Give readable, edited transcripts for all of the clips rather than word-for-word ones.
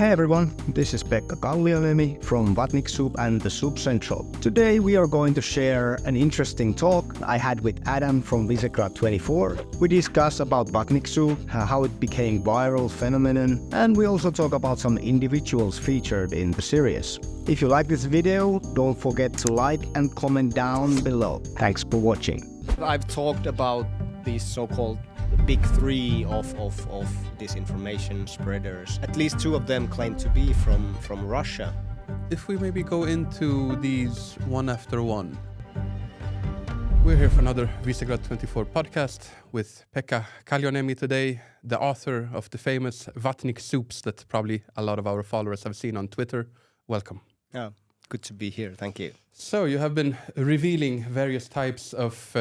Hey everyone, this is Pekka Kallioniemi from Vatnik Soup and the Soup Central. Today we are going to share an interesting talk I had with Adam from Visegrad24. We discuss about Vatnik Soup, how it became viral phenomenon, and we also talk about some individuals featured in the series. If you like this video, don't forget to like and comment down below. Thanks for watching. I've talked about these so-called big three of disinformation spreaders. At least two of them claim to be from Russia. If we maybe go into these one after one. We're here for another Visegrad24 podcast with Pekka Kallioniemi today, the author of the famous Vatnik Soups that probably a lot of our followers have seen on Twitter. Welcome. Yeah, good to be here. Thank you. So you have been revealing various types of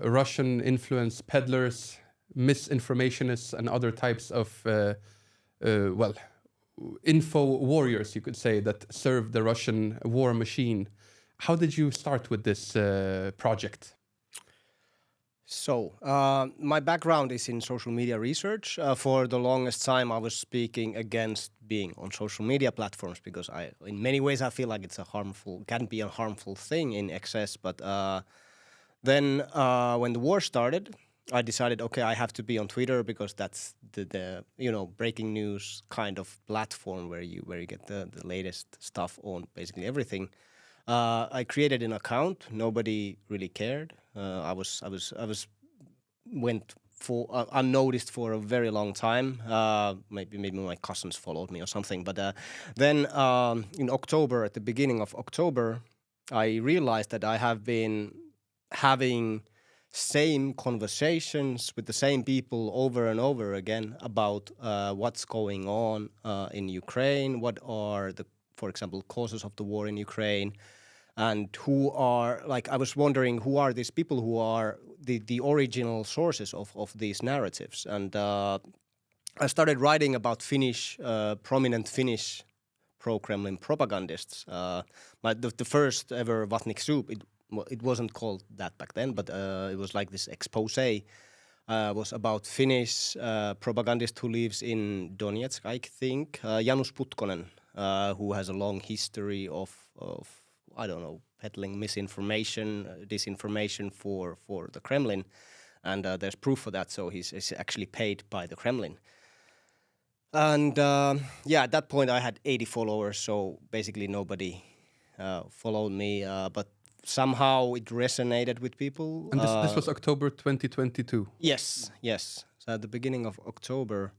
Russian influence peddlers, misinformationists, and other types of, info warriors, you could say, that serve the Russian war machine. How did you start with this project? So, my background is in social media research. For the longest time, I was speaking against being on social media platforms because in many ways, I feel like can be a harmful thing in excess. But then when the war started, I decided, okay, I have to be on Twitter because that's the breaking news kind of platform where you get the latest stuff on basically everything. I created an account. Nobody really cared. I went for unnoticed for a very long time. Maybe my cousins followed me or something. But then in October, at the beginning of October, I realized that I have been having same conversations with the same people over and over again about what's going on in Ukraine, what are the, for example, causes of the war in Ukraine, and I was wondering who are these people who are the original sources of these narratives. And I started writing about prominent Finnish pro-Kremlin propagandists. The first ever Vatnik Soup, it wasn't called that back then, but it was like this expose was about Finnish propagandist who lives in Donetsk, I think, Janus Putkonen, who has a long history of I don't know, peddling misinformation, disinformation for the Kremlin, and there's proof for that. So he's actually paid by the Kremlin. And at that point I had 80 followers, so basically nobody followed me, but somehow it resonated with people. And this was October 2022? Yes. So at the beginning of October.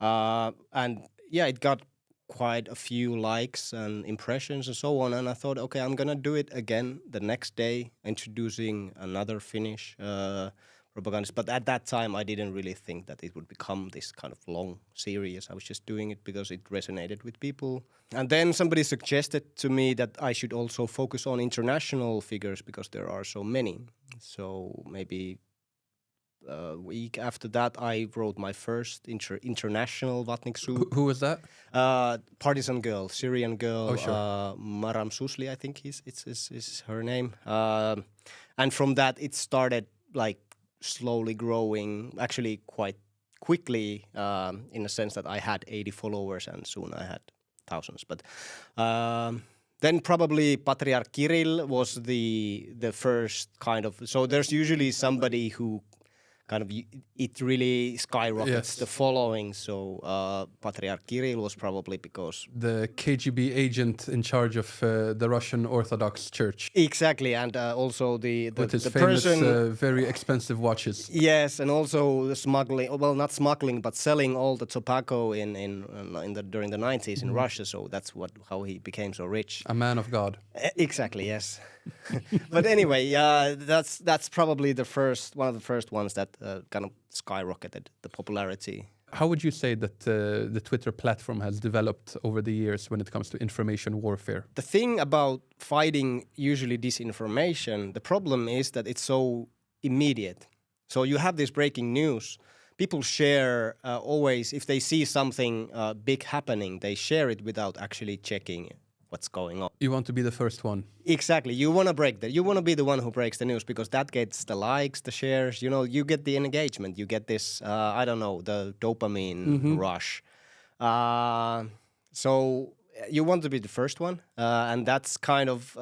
It got quite a few likes and impressions and so on. And I thought, okay, I'm going to do it again the next day, introducing another Finnish propagandist. But at that time, I didn't really think that it would become this kind of long series. I was just doing it because it resonated with people. And then somebody suggested to me that I should also focus on international figures because there are so many. So maybe a week after that, I wrote my first international Vatnik Soup. Who was that? Partisan girl, Syrian girl. Oh, sure. Maram Susli, I think is her name. And from that, it started like slowly growing, actually quite quickly, in a sense that I had 80 followers and soon I had thousands. But then probably Patriarch Kirill was the first kind of. So there's usually somebody who kind of it really skyrockets the following. So Patriarch Kirill was probably because the KGB agent in charge of the Russian Orthodox Church. Exactly, and also the with his the famous, person, very expensive watches. Yes, and also the smuggling. Well, not smuggling, but selling all the tobacco during the 90s in Russia. So that's how he became so rich. A man of God. Exactly, yes. But anyway, that's probably one of the first ones that kind of skyrocketed the popularity. How would you say that the Twitter platform has developed over the years when it comes to information warfare? The thing about fighting usually disinformation, the problem is that it's so immediate. So you have this breaking news. People share always, if they see something big happening, they share it without actually checking what's going on. You want to be the first one. Exactly. You want to break that. You want to be the one who breaks the news because that gets the likes, the shares. You get the engagement. You get this, the dopamine rush. So you want to be the first one, and that's kind of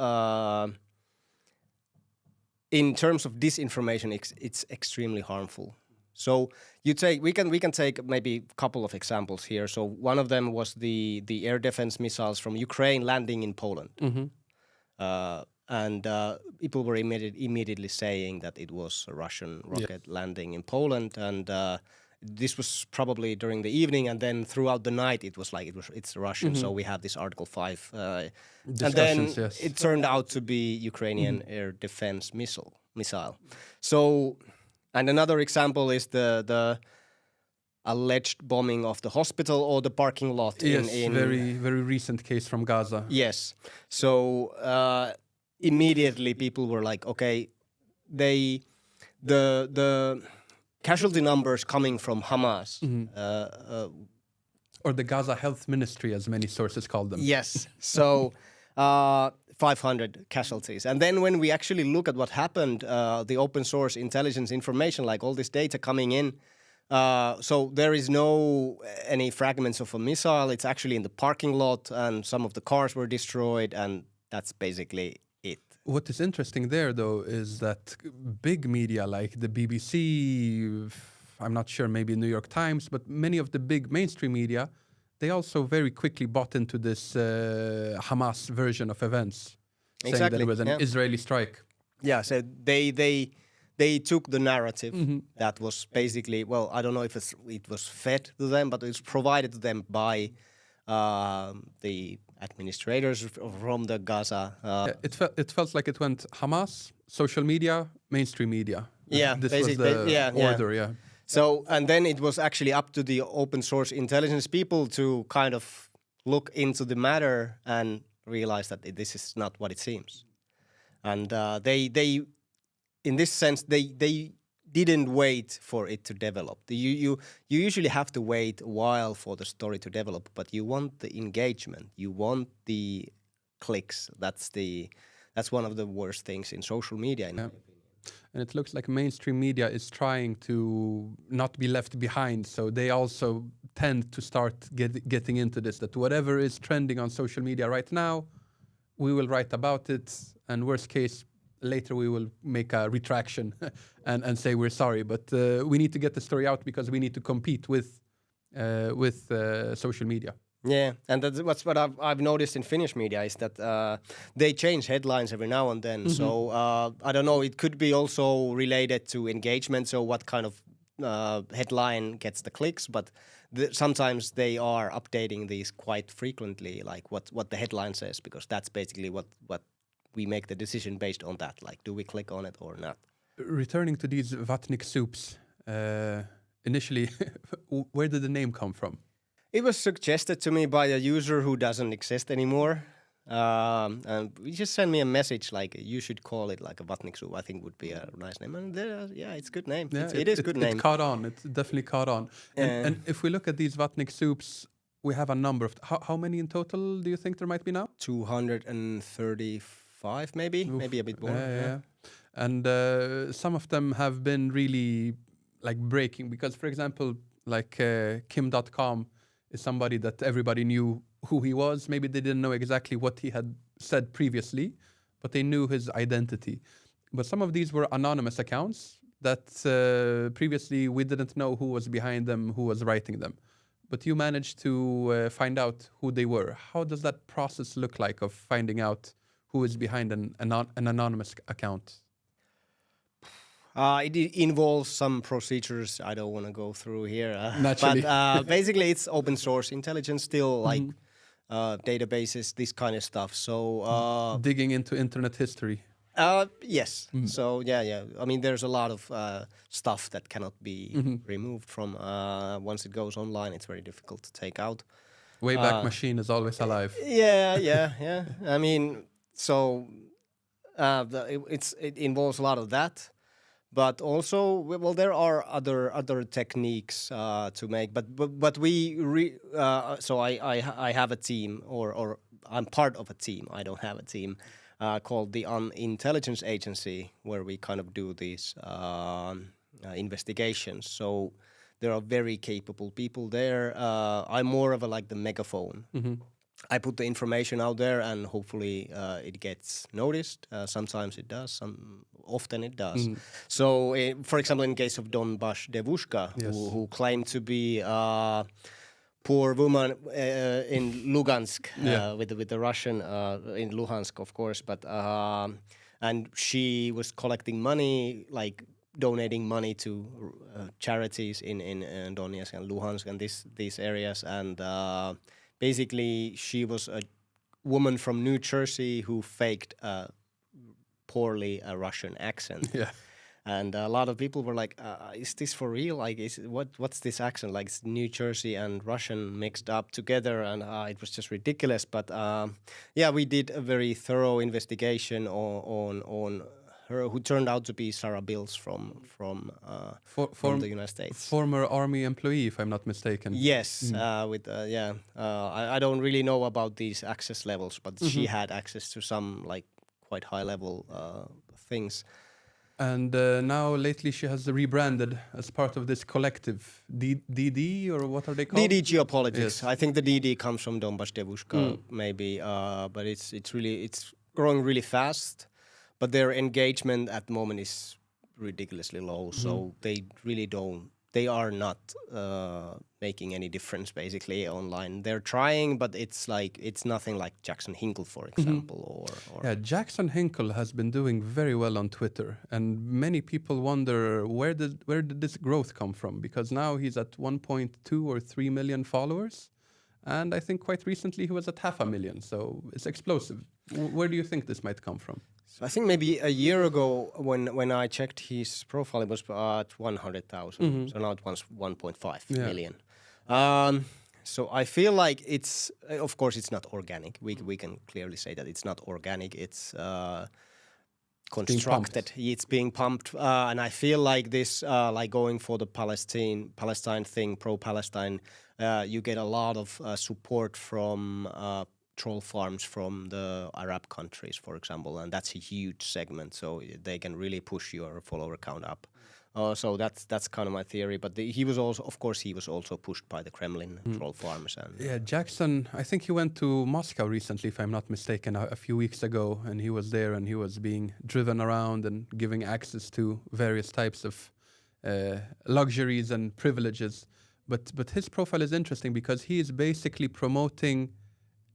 in terms of disinformation, it's extremely harmful. So we can take maybe a couple of examples here. So one of them was the air defense missiles from Ukraine landing in Poland, and people were immediately saying that it was a Russian rocket landing in Poland, and this was probably during the evening, and then throughout the night it was like it's Russian. So we have this Article 5, and then it turned out to be Ukrainian air defense missile. So, and another example is the alleged bombing of the hospital or the parking lot. In very recent case from Gaza. Yes. So immediately people were like, okay, the casualty numbers coming from Hamas. Or the Gaza Health Ministry, as many sources call them. Yes. So 500 casualties. And then when we actually look at what happened, the open source intelligence information, like all this data coming in, so there is any fragments of a missile. It's actually in the parking lot, and some of the cars were destroyed, and that's basically it. What is interesting there, though, is that big media like the BBC, I'm not sure, maybe New York Times, but many of the big mainstream media, they also very quickly bought into this Hamas version of events, saying that it was an Israeli strike. Yeah, so they took the narrative that was basically, well, I don't know if it was fed to them, but it was provided to them by the administrators from the Gaza. It felt like it went Hamas, social media, mainstream media. Yeah, this was the order. Yeah. So, and then it was actually up to the open source intelligence people to kind of look into the matter and realize that this is not what it seems. And they in this sense, they didn't wait for it to develop. You usually have to wait a while for the story to develop, but you want the engagement, you want the clicks. That's one of the worst things in social media, in my opinion. And it looks like mainstream media is trying to not be left behind, so they also tend to start getting into this, that whatever is trending on social media right now, we will write about it, and worst case, later we will make a retraction and say we're sorry, but we need to get the story out because we need to compete with social media. Yeah, and that's what I've noticed in Finnish media is that they change headlines every now and then. So I don't know, it could be also related to engagement, so what kind of headline gets the clicks, but sometimes they are updating these quite frequently, like what the headline says, because that's basically what we make the decision based on that, like do we click on it or not. Returning to these Vatnik Soups, initially, where did the name come from? It was suggested to me by a user who doesn't exist anymore. And he just sent me a message like, you should call it like a Vatnik Soup. I think would be a nice name. And it's a good name. Yeah, it is a good name. It caught on. It definitely caught on. And if we look at these Vatnik Soups, we have a number of... How many in total do you think there might be now? 235 maybe. Oof. Maybe a bit more. Yeah. And some of them have been really like breaking. Because, for example, like Kim.com is somebody that everybody knew who he was. Maybe they didn't know exactly what he had said previously, but they knew his identity. But some of these were anonymous accounts that previously we didn't know who was behind them, who was writing them. But you managed to find out who they were. How does that process look like of finding out who is behind an anonymous account? It involves some procedures I don't want to go through here. Naturally. But basically it's open source intelligence still, like databases, this kind of stuff. So digging into internet history. Yes. So yeah. I mean, there's a lot of stuff that cannot be removed from once it goes online. It's very difficult to take out. Wayback Machine is always alive. Yeah. I mean, so it involves a lot of that. But also, well, there are other techniques to make. But so I have a team, or I'm part of a team. I don't have a team called the Intelligence Agency, where we kind of do these investigations. So There are very capable people there. I'm more of a like the megaphone. I put the information out there, and hopefully it gets noticed. Sometimes it does. Often it does. So, for example, in case of Donbass Devushka, who claimed to be poor woman in Lugansk with the Russian in Luhansk, of course, but and she was collecting money, like donating money to charities in Donetsk and Luhansk and these areas, and basically she was a woman from New Jersey who faked poorly a Russian accent. Yeah. And a lot of people were like, "Is this for real? Like, what's this accent? Like, it's New Jersey and Russian mixed up together." And it was just ridiculous. But yeah, we did a very thorough investigation on her, who turned out to be Sarah Bills from the United States. Former army employee, if I'm not mistaken. Yes, I don't really know about these access levels, but she had access to some like quite high level things. And now lately she has rebranded as part of this collective DD, or what are they called? DD Geopolitics. Yes. I think the DD comes from Donbass Devushka, maybe, but it's growing really fast. But their engagement at the moment is ridiculously low, so they are not making any difference basically online. They're trying, but it's nothing like Jackson Hinkles, for example. Or Yeah, Jackson Hinkles has been doing very well on Twitter, and many people wonder where did this growth come from? Because now he's at 1.2 or 3 million followers, and I think quite recently he was at 500,000. So it's explosive. Where do you think this might come from? I think maybe a year ago when I checked his profile, it was at 100,000. So now it was 1.5 million. So I feel like it's, of course, it's not organic. We can clearly say that it's not organic. It's constructed. It's being pumped, and I feel like this, like going for the Palestine thing, pro-Palestine, you get a lot of support from troll farms from the Arab countries, for example, and that's a huge segment. So they can really push your follower count up. So that's kind of my theory. But he was also pushed by the Kremlin troll farms. And yeah, Jackson, I think he went to Moscow recently, if I'm not mistaken, a few weeks ago, and he was there and he was being driven around and giving access to various types of luxuries and privileges. But his profile is interesting because he is basically promoting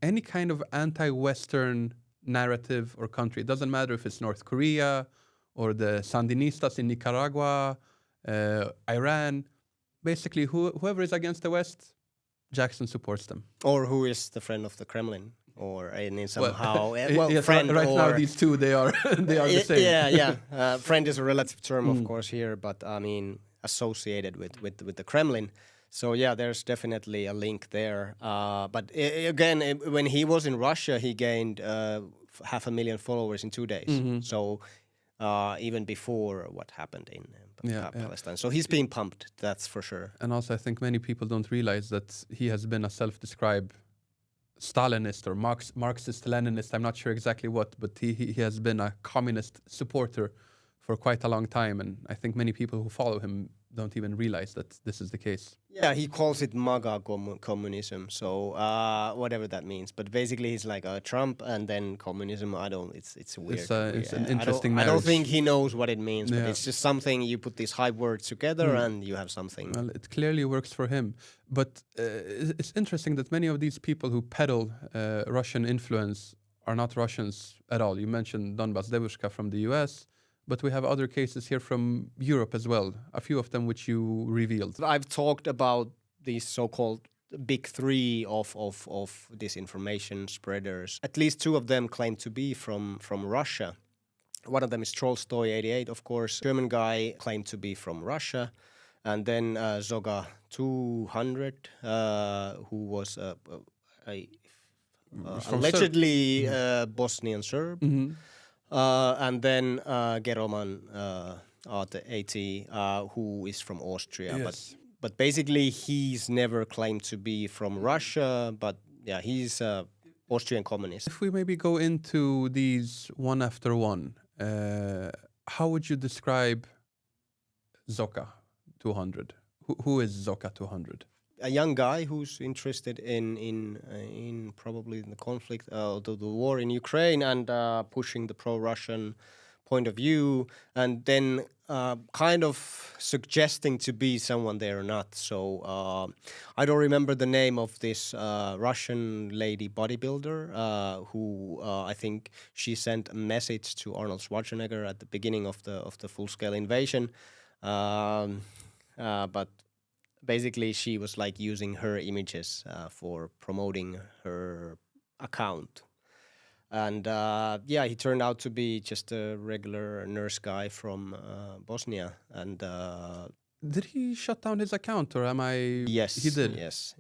any kind of anti-Western narrative or country. It doesn't matter if it's North Korea or the Sandinistas in Nicaragua, Iran. Basically, whoever is against the West, Jackson supports them. Or who is the friend of the Kremlin, or somehow. Yes, friend right or now these two they are the same. Yeah. Friend is a relative term, of course, here, but I mean associated with the Kremlin. So yeah, there's definitely a link there. But again, when he was in Russia, he gained 500,000 followers in 2 days. So even before what happened in Palestine. So he's being pumped, that's for sure. And also I think many people don't realize that he has been a self-described Stalinist or Marxist-Leninist, I'm not sure exactly what, but he has been a communist supporter for quite a long time. And I think many people who follow him don't even realize that this is the case. Yeah, he calls it MAGA communism, so whatever that means. But basically, he's like Trump and then communism. It's weird. It's an interesting marriage. I don't think he knows what it means, but it's just something, you put these hype words together and you have something. Well, it clearly works for him. But it's interesting that many of these people who peddle Russian influence are not Russians at all. You mentioned Donbass Devushka from the US. But we have other cases here from Europe as well, a few of them which you revealed. I've talked about these so-called big three of disinformation spreaders. At least two of them claim to be from Russia. One of them is Trollstoy88, of course. German guy claimed to be from Russia. And then Zoga200, who was allegedly Bosnian Serb. And then Geroman AT, who is from Austria. Yes. But basically, he's never claimed to be from Russia. But yeah, he's Austrian communist. If we maybe go into these one after one, how would you describe Zoka 200? Who is Zoka 200? A young guy who's interested in probably the conflict, the war in Ukraine, and pushing the pro-Russian point of view, and then kind of suggesting to be someone they're not. So I don't remember the name of this Russian lady bodybuilder who I think she sent a message to Arnold Schwarzenegger at the beginning of the full-scale invasion, but basically she was like using her images for promoting her account. And yeah, he turned out to be just a regular nurse guy from Bosnia. And Did he shut down his account, or am I? yes, he did. Yes.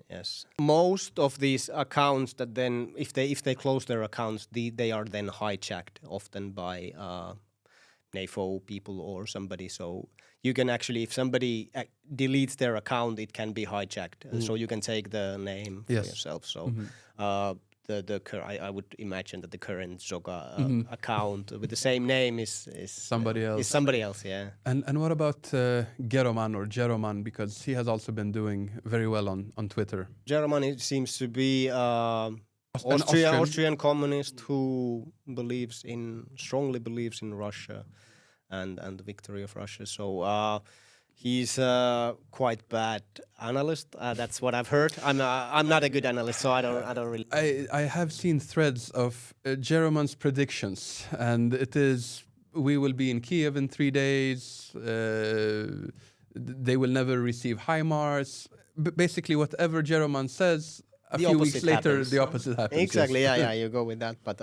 Most of these accounts that then, if they close their accounts, they are then hijacked, often by NAFO people or somebody. So you can actually, if somebody deletes their account, it can be hijacked. So you can take the name for yourself. So I would imagine that the current Zoka account with the same name is Somebody else. Is somebody else, yeah. And what about Geroman or Jeroman, because he has also been doing very well on Twitter. German, it seems to be Austrian. Austrian communist who strongly believes in Russia and the victory of Russia. So he's quite bad analyst. That's what I've heard. I'm not a good analyst, so I don't really. I have seen threads of Jeroman's predictions, and it is we will be in Kiev in 3 days. They will never receive HIMARS. Basically, whatever Jeroman says, a few weeks later, happens. The opposite happens. Exactly. Yeah. You go with that, but.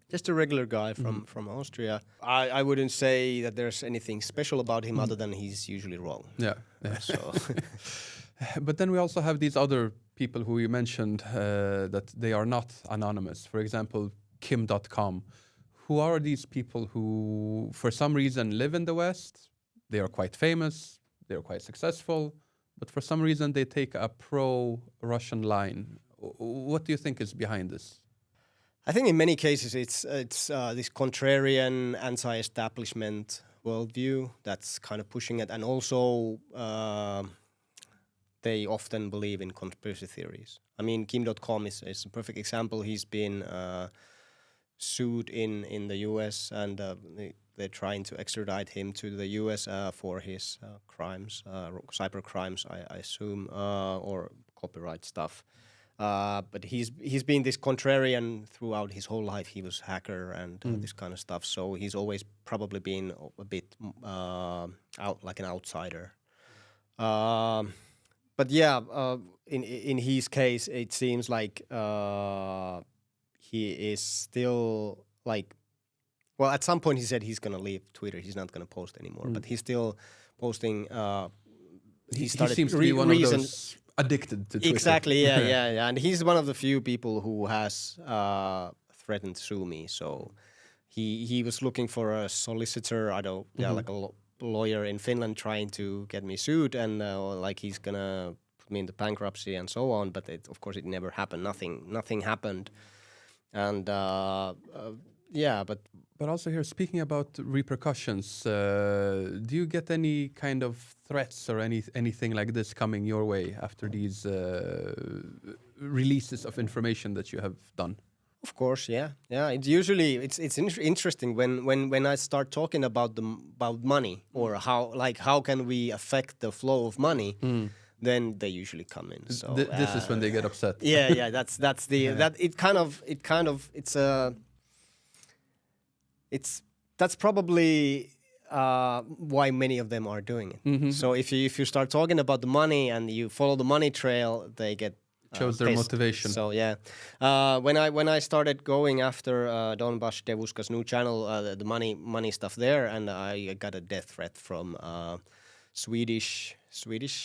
Just a regular guy from Austria. I wouldn't say that there's anything special about him other than he's usually wrong. Yeah. So. But then we also have these other people who you mentioned that they are not anonymous. For example, Kim.com. Who are these people who, for some reason, live in the West? They are quite famous. They are quite successful. But for some reason, they take a pro-Russian line. What do you think is behind this? I think in many cases it's this contrarian, anti-establishment worldview that's kind of pushing it, and also they often believe in conspiracy theories. I mean, Kim.com is a perfect example. He's been sued in the U.S. and they're trying to extradite him to the U.S. For his crimes, cyber crimes, I assume, or copyright stuff. But he's been this contrarian throughout his whole life. He was hacker and this kind of stuff. So he's always probably been a bit out like an outsider. But yeah, in his case, it seems like he is still like. Well, at some point he said he's gonna leave Twitter. He's not gonna post anymore. But he's still posting. He seems to be one of those addicted to Twitter. Exactly, yeah. And he's one of the few people who has threatened to sue me. So he was looking for a solicitor, like a lawyer in Finland trying to get me sued, and like he's gonna put me into bankruptcy and so on. But of course it never happened. Nothing happened. And yeah, but also here, speaking about repercussions, do you get any kind of threats or anything like this coming your way after these releases of information that you have done? Of course, yeah. It's usually interesting when I start talking about money or how can we affect the flow of money. Then they usually come in. So this is when they get upset. Yeah. That's that's probably why many of them are doing it. So if you start talking about the money and you follow the money trail, they get shows their motivation. So yeah, when I started going after Donbass Devuska's new channel, the money stuff there, and I got a death threat from Swedish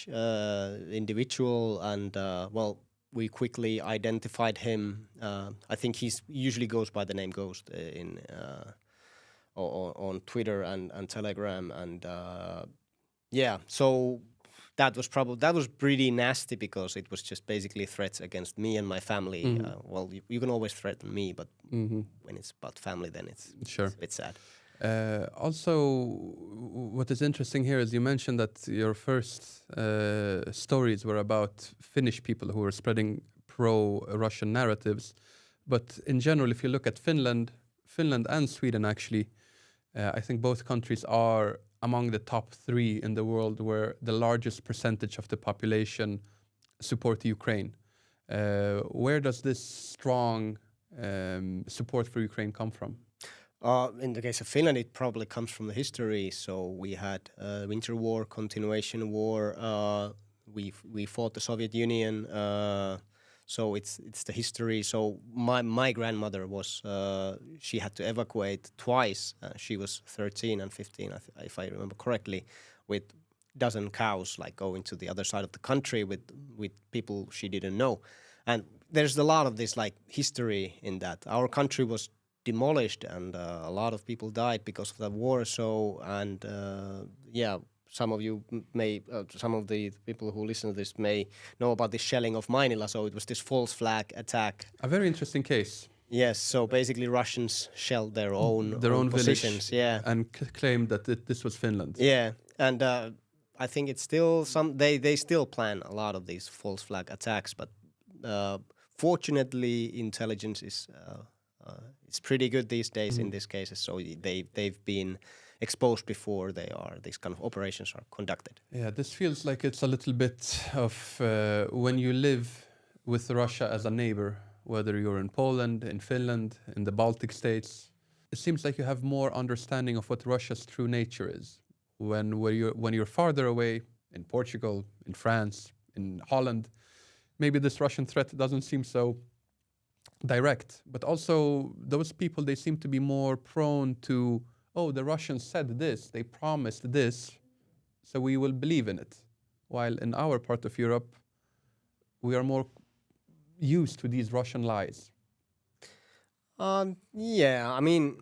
individual, and well, we quickly identified him. I think he usually goes by the name Ghost on Twitter and Telegram, and yeah, so that was pretty nasty because it was just basically threats against me and my family. Well, you can always threaten me, but when it's about family, then it's a bit sad. Also, what is interesting here is you mentioned that your first stories were about Finnish people who were spreading pro-Russian narratives. But in general, if you look at Finland and Sweden, actually, I think both countries are among the top 3 in the world where the largest percentage of the population support Ukraine. Where does this strong support for Ukraine come from? In the case of Finland, it probably comes from the history. So we had Winter War, Continuation War. We fought the Soviet Union. So it's the history. So my grandmother was she had to evacuate twice. She was 13 and 15, if I remember correctly, with dozen cows, like going to the other side of the country with people she didn't know. And there's a lot of this like history in that. Our country was demolished and a lot of people died because of the war. So and some of you may, some of the people who listen to this may know about the shelling of Mainila. So it was this false flag attack. A very interesting case. Yes, so basically Russians shelled their own positions, village, and claimed that this was Finland. Yeah, and I think it's still they still plan a lot of these false flag attacks, but fortunately intelligence is it's pretty good these days in these cases. So they've been exposed before these kind of operations are conducted. Yeah, this feels like it's a little bit of when you live with Russia as a neighbor, whether you're in Poland, in Finland, in the Baltic states, it seems like you have more understanding of what Russia's true nature is. When you're farther away, in Portugal, in France, in Holland, maybe this Russian threat doesn't seem so direct. But also those people, they seem to be more prone to, oh, the Russians said this, they promised this, so we will believe in it. While in our part of Europe, we are more used to these Russian lies. Yeah, I mean,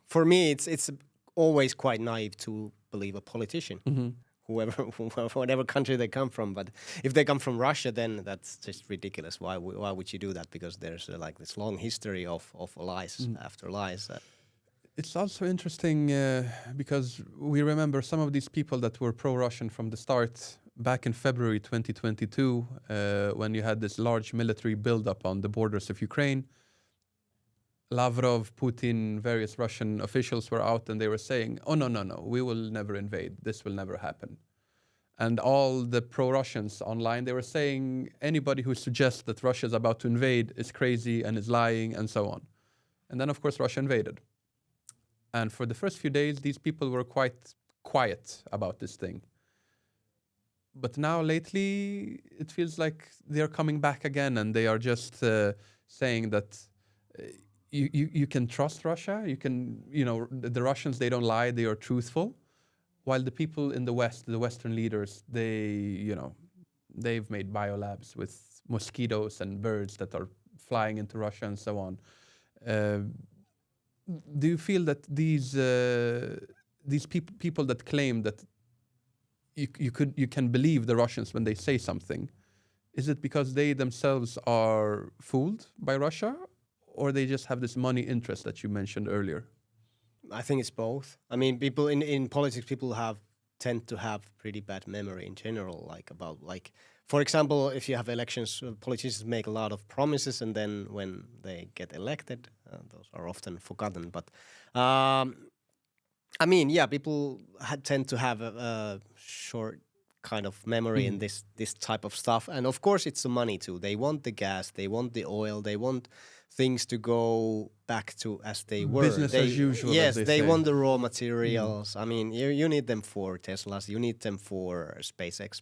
for me, it's always quite naive to believe a politician, whatever country they come from. But if they come from Russia, then that's just ridiculous. Why would you do that? Because there's like this long history of lies after lies. It's also interesting because we remember some of these people that were pro-Russian from the start. Back in February 2022, when you had this large military buildup on the borders of Ukraine, Lavrov, Putin, various Russian officials were out and they were saying, oh, no, we will never invade. This will never happen. And all the pro-Russians online, they were saying anybody who suggests that Russia is about to invade is crazy and is lying and so on. And then, of course, Russia invaded. And for the first few days, these people were quite quiet about this thing. But now lately, it feels like they're coming back again and they are just saying that you can trust Russia. You can, the Russians, they don't lie, they are truthful. While the people in the West, the Western leaders, they've made biolabs with mosquitoes and birds that are flying into Russia and so on. Do you feel that these people that claim that you can believe the Russians when they say something, is it because they themselves are fooled by Russia, or they just have this money interest that you mentioned earlier? I think it's both. I mean, people in politics, people tend to have pretty bad memory in general. For example, if you have elections, politicians make a lot of promises, and then when they get elected, those are often forgotten. But I mean, yeah, people tend to have a short kind of memory in this type of stuff. And of course, it's the money too. They want the gas, they want the oil, they want things to go back to as they were. Business as usual. Yes, they say. want the raw materials. I mean, you need them for Teslas, you need them for SpaceX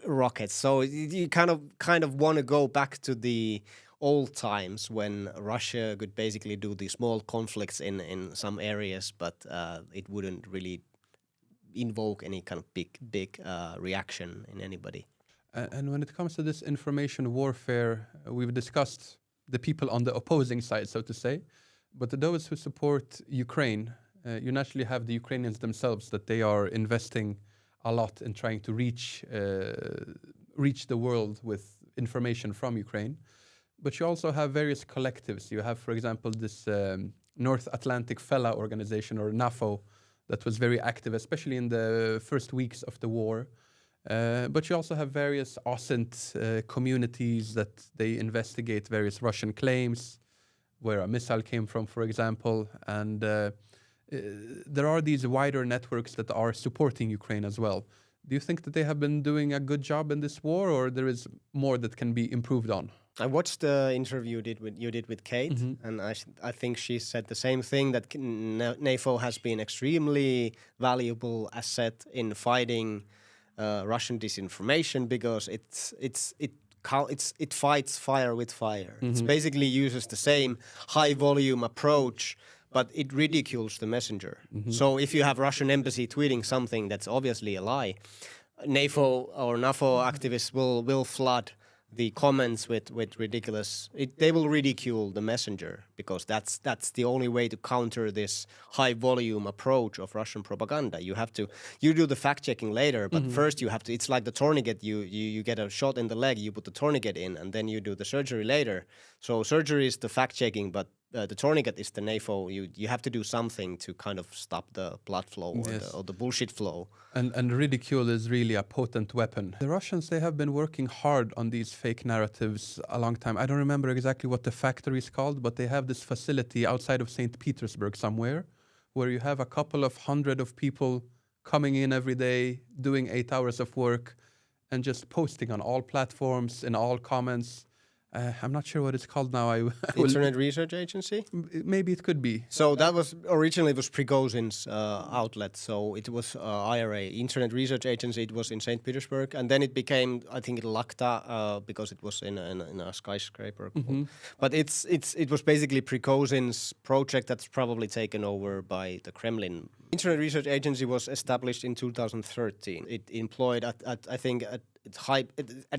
rockets. So you kind of want to go back to the old times when Russia could basically do the small conflicts in some areas, but it wouldn't really invoke any kind of big reaction in anybody. And when it comes to this information warfare, we've discussed the people on the opposing side, so to say, but those who support Ukraine, you naturally have the Ukrainians themselves that they are investing a lot in trying to reach the world with information from Ukraine. But you also have various collectives. You have, for example, this North Atlantic Fella Organization, or NAFO, that was very active, especially in the first weeks of the war. But you also have various OSINT communities that they investigate various Russian claims, where a missile came from, for example. And there are these wider networks that are supporting Ukraine as well. Do you think that they have been doing a good job in this war, or there is more that can be improved on? I watched the interview you did with Kate, and I think she said the same thing, that NAFO has been extremely valuable asset in fighting Russian disinformation, because it fights fire with fire. It basically uses the same high volume approach, but it ridicules the messenger. So if you have Russian embassy tweeting something that's obviously a lie, NAFO activists will flood the comments with ridiculous. They will ridicule the messenger, because that's the only way to counter this high volume approach of Russian propaganda. You do the fact checking later, but first you have to. It's like the tourniquet. You get a shot in the leg, you put the tourniquet in, and then you do the surgery later. So surgery is the fact checking, but the tourniquet is the NAFO. You have to do something to kind of stop the blood flow or the bullshit flow. And ridicule is really a potent weapon. The Russians, they have been working hard on these fake narratives a long time. I don't remember exactly what the factory is called, but they have this facility outside of St. Petersburg somewhere, where you have a couple of hundred of people coming in every day, doing 8 hours of work, and just posting on all platforms, in all comments. I'm not sure what it's called now. Internet Research Agency? Maybe it could be. So that was originally Prigozhin's outlet. So it was IRA, Internet Research Agency. It was in St. Petersburg, and then it became, I think, Lakta because it was in a skyscraper. But it was basically Prigozhin's project that's probably taken over by the Kremlin. Internet Research Agency was established in 2013. It employed at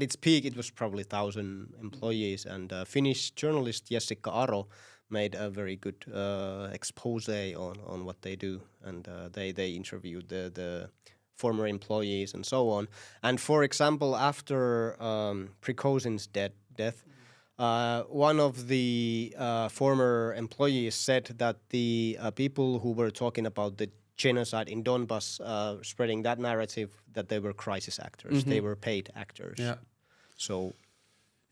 its peak, it was probably 1,000 employees, and Finnish journalist Jessica Aro made a very good expose on what they do, and they interviewed the former employees and so on. And for example, after Prigozhin's death, one of the former employees said that the people who were talking about the genocide in Donbass, spreading that narrative, that they were crisis actors. They were paid actors. Yeah. So,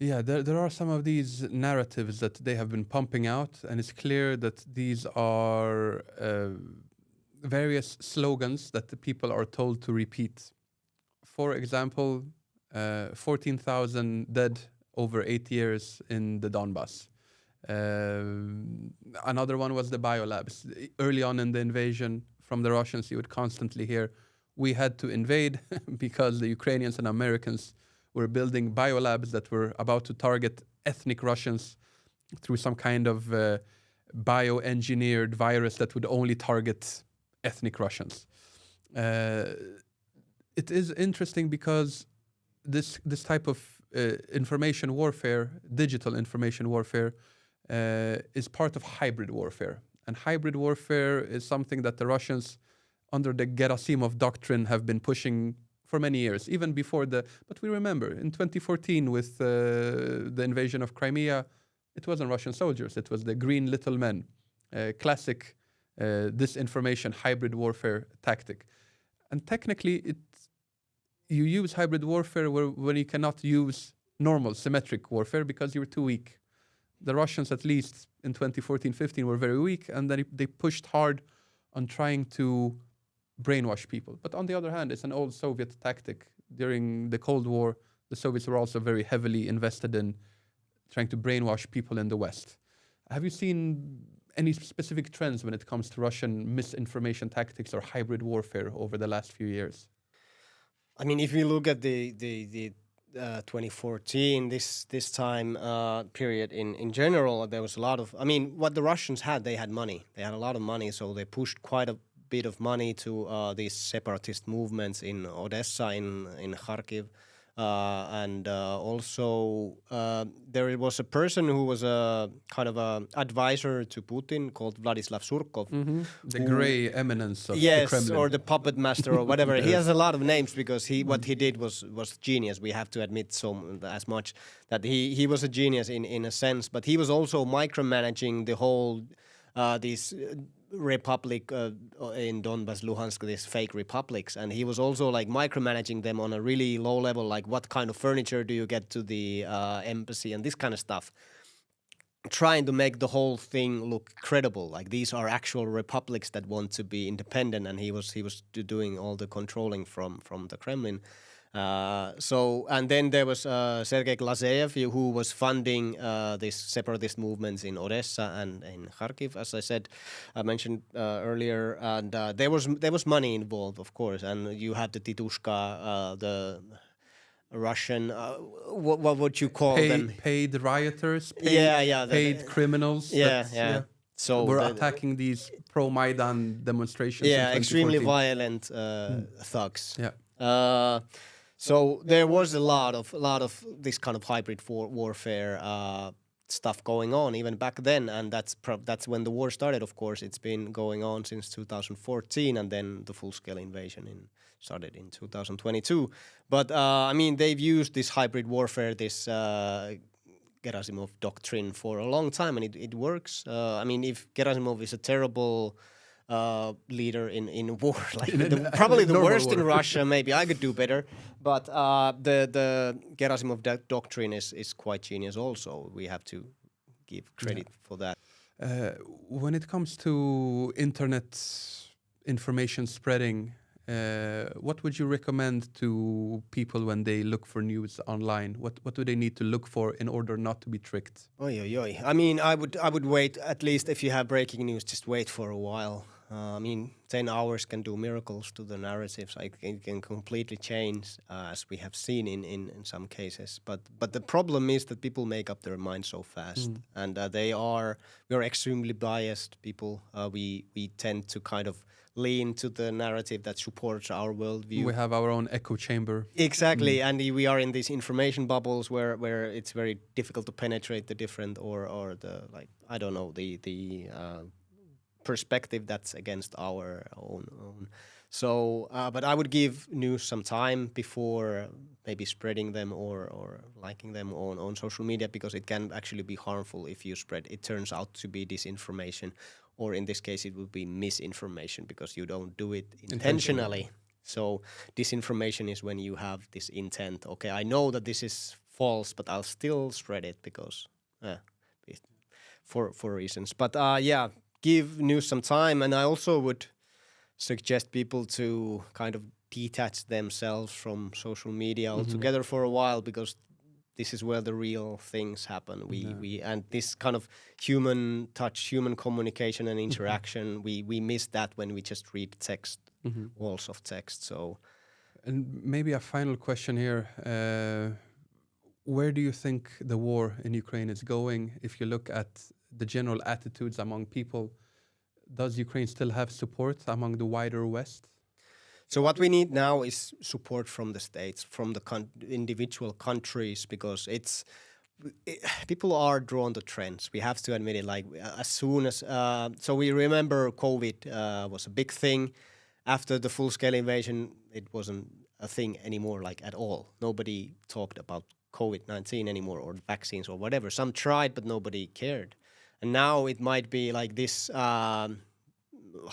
yeah, there are some of these narratives that they have been pumping out, and it's clear that these are various slogans that the people are told to repeat. For example, 14,000 dead over 8 years in the Donbass. Another one was the biolabs. Early on in the invasion, from the Russians, you would constantly hear, we had to invade because the Ukrainians and Americans were building biolabs that were about to target ethnic Russians through some kind of bioengineered virus that would only target ethnic Russians. It is interesting because this type of information warfare, digital information warfare, is part of hybrid warfare. And hybrid warfare is something that the Russians, under the Gerasimov doctrine, have been pushing for many years, even before but we remember, in 2014, with the invasion of Crimea, it wasn't Russian soldiers, it was the green little men. Classic disinformation, hybrid warfare tactic. And technically, you use hybrid warfare when you cannot use normal, symmetric warfare because you're too weak. The Russians, at least in 2014-15, were very weak, and then they pushed hard on trying to brainwash people. But on the other hand, it's an old Soviet tactic. During the Cold War, the Soviets were also very heavily invested in trying to brainwash people in the West. Have you seen any specific trends when it comes to Russian misinformation tactics or hybrid warfare over the last few years? I mean, if you look at the 2014, this time period in general, there was a lot of, I mean, what the Russians had, they had money. They had a lot of money, so they pushed quite a bit of money to these separatist movements in Odessa, in Kharkiv. And also there was a person who was a kind of a advisor to Putin called Vladislav Surkov. The grey eminence of the Kremlin. Yes, or the puppet master or whatever. He has a lot of names because what he did was genius. We have to admit as much that he was a genius in a sense, but he was also micromanaging the whole these republic in Donbas, Luhansk, these fake republics, and he was also like micromanaging them on a really low level, like what kind of furniture do you get to the embassy and this kind of stuff, trying to make the whole thing look credible, like these are actual republics that want to be independent, and he was doing all the controlling from the Kremlin. And then there was Sergei Glazeyev, who was funding these separatist movements in Odessa and in Kharkiv, as I mentioned earlier. And there was money involved, of course. And you had the Titushka, the Russian, what would you call them? Paid rioters. Paid criminals. Yeah. So we're attacking these pro-Maidan demonstrations. Yeah, extremely violent thugs. Yeah. So there was a lot of this kind of hybrid warfare stuff going on even back then, and that's when the war started. Of course, it's been going on since 2014, and then the full-scale invasion started in 2022. But I mean, they've used this hybrid warfare, this Gerasimov doctrine for a long time, and it works. I mean, if Gerasimov is a terrible leader in war, like probably the worst in Russia. Maybe I could do better, but the Gerasimov doctrine is quite genius. Also, we have to give credit for that. When it comes to internet information spreading, what would you recommend to people when they look for news online? What do they need to look for in order not to be tricked? I mean, I would wait, at least if you have breaking news, just wait for a while. I mean, 10 hours can do miracles to the narratives. It can completely change, as we have seen in some cases. But the problem is that people make up their minds so fast, and we are extremely biased people. We tend to kind of lean to the narrative that supports our worldview. We have our own echo chamber. Exactly, and we are in these information bubbles where it's very difficult to penetrate the different or the, like, I don't know, the perspective that's against our own. So, but I would give news some time before maybe spreading them or liking them on social media, because it can actually be harmful if you spread. It turns out to be disinformation, or in this case, it would be misinformation because you don't do it intentionally. So disinformation is when you have this intent. Okay, I know that this is false, but I'll still spread it because for reasons. But yeah. Give news some time, and I also would suggest people to kind of detach themselves from social media altogether for a while, because this is where the real things happen. We and this kind of human touch, human communication and interaction, we miss that when we just read text, walls of text. So, and maybe a final question here. Where do you think the war in Ukraine is going? If you look at the general attitudes among people, does Ukraine still have support among the wider West? So what we need now is support from the states, from the individual countries, because people are drawn to trends. We have to admit it. Like as soon as so we remember COVID was a big thing. After the full-scale invasion, it wasn't a thing anymore, like at all. Nobody talked about COVID-19 anymore, or vaccines or whatever. Some tried, but nobody cared. And now it might be like this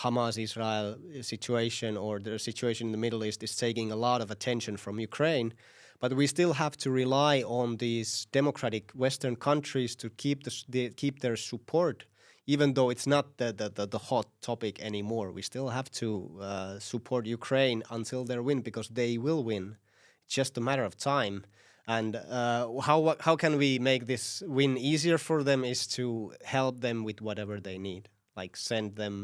Hamas-Israel situation, or the situation in the Middle East is taking a lot of attention from Ukraine. But we still have to rely on these democratic Western countries to keep their support, even though it's not the hot topic anymore. We still have to support Ukraine until they win, because they will win. It's just a matter of time. And how can we make this win easier for them is to help them with whatever they need, like send them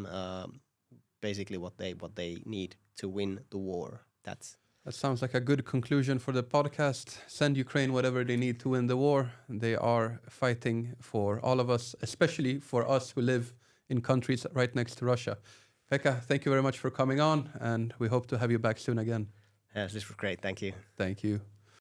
basically what they need to win the war. That sounds like a good conclusion for the podcast. Send Ukraine whatever they need to win the war. They are fighting for all of us, especially for us who live in countries right next to Russia. Pekka, thank you very much for coming on, and we hope to have you back soon again. Yes, this was great. Thank you. Thank you.